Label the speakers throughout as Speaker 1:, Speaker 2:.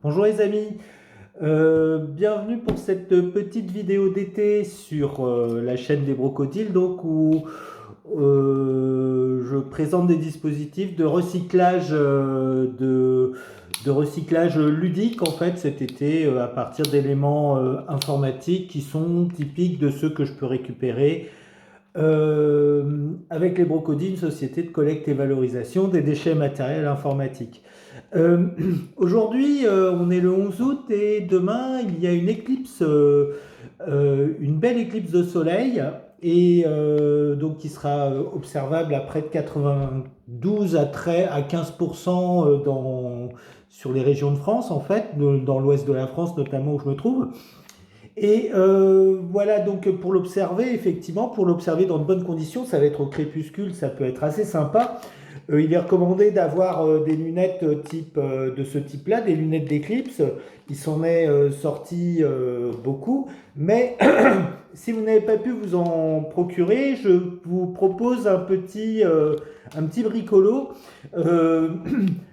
Speaker 1: Bonjour les amis, bienvenue pour cette petite vidéo d'été sur la chaîne des Brocodiles, donc où je présente des dispositifs de recyclage, de recyclage ludique en fait cet été à partir d'éléments informatiques qui sont typiques de ceux que je peux récupérer avec les Brocodiles, une société de collecte et valorisation des déchets matériels informatiques. Euh, Aujourd'hui, on est le 11 août et demain, il y a une éclipse, une belle éclipse de soleil, et donc qui sera observable à près de 92 à 15% sur les régions de France, en fait, dans l'ouest de la France notamment où je me trouve. Et voilà, donc pour l'observer, effectivement, pour l'observer dans de bonnes conditions, ça va être au crépuscule, ça peut être assez sympa. Il est recommandé d'avoir des lunettes de ce type-là, des lunettes d'éclipse. Il s'en est sorti beaucoup. Mais si vous n'avez pas pu vous en procurer, je vous propose un petit bricolo euh,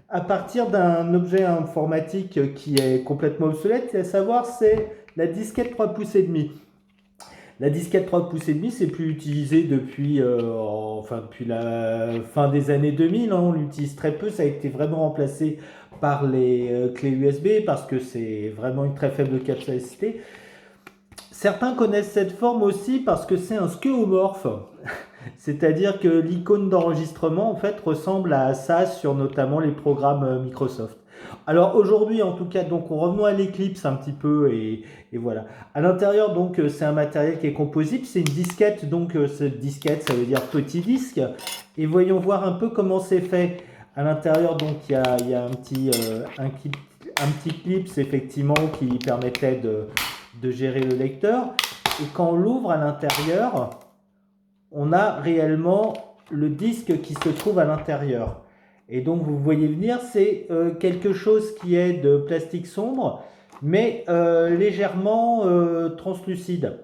Speaker 1: à partir d'un objet informatique qui est complètement obsolète, à savoir c'est la disquette 3 pouces et demi. La disquette 3 pouces et demi, c'est plus utilisé depuis la fin des années 2000. On l'utilise très peu. Ça a été vraiment remplacé par les clés USB parce que c'est vraiment une très faible capacité. Certains connaissent cette forme aussi parce que c'est un skeuomorphe. C'est-à-dire que l'icône d'enregistrement en fait ressemble à ça sur notamment les programmes Microsoft. Alors aujourd'hui en tout cas, donc on revenons à l'Eclipse un petit peu et voilà. À l'intérieur donc c'est un matériel qui est composite, c'est une disquette, donc cette disquette ça veut dire petit disque. Et voyons voir un peu comment c'est fait. À l'intérieur donc il y a un petit clip effectivement qui permettait de gérer le lecteur. Et quand on l'ouvre à l'intérieur, on a réellement le disque qui se trouve à l'intérieur. Et donc vous voyez venir, c'est quelque chose qui est de plastique sombre, mais légèrement translucide.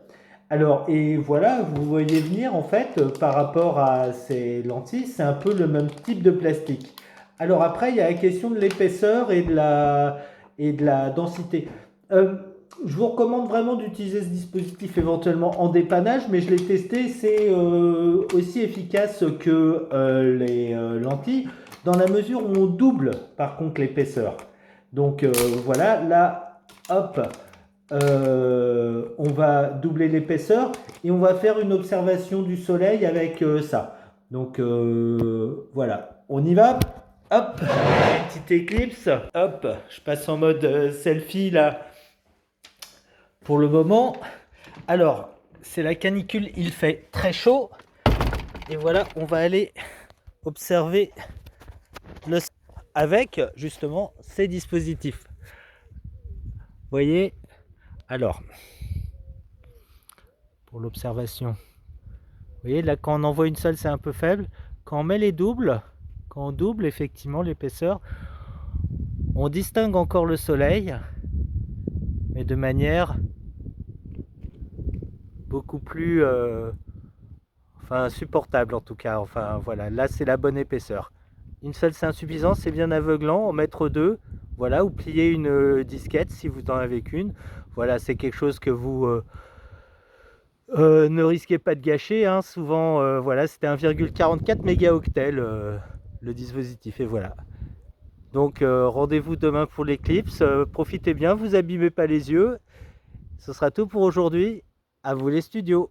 Speaker 1: Alors, et voilà, vous voyez venir en fait, par rapport à ces lentilles, c'est un peu le même type de plastique. Alors après, il y a la question de l'épaisseur et de la densité. Euh, je vous recommande vraiment d'utiliser ce dispositif éventuellement en dépannage, mais je l'ai testé, c'est aussi efficace que les lentilles, dans la mesure où on double par contre l'épaisseur. Donc voilà, là, hop, on va doubler l'épaisseur et on va faire une observation du soleil avec ça. Donc voilà, on y va. Hop, petite éclipse. Hop, je passe en mode selfie là pour le moment. Alors, c'est la canicule, il fait très chaud. Et voilà, on va aller observer le avec justement ces dispositifs. Vous voyez, alors, pour l'observation, vous voyez là quand on envoie une seule c'est un peu faible. Quand on met les doubles, quand on double effectivement l'épaisseur, on distingue encore le soleil, mais de manière beaucoup plus supportable en tout cas. Enfin voilà, là c'est la bonne épaisseur. Une seule c'est insuffisant, c'est bien aveuglant. En mettre deux, voilà, ou plier une disquette si vous en avez qu'une. Voilà, c'est quelque chose que vous ne risquez pas de gâcher. Hein. Souvent, voilà, c'était 1,44 mégaoctets le dispositif. Et voilà. Donc rendez-vous demain pour l'éclipse. Profitez bien, vous abîmez pas les yeux. Ce sera tout pour aujourd'hui. À vous les studios.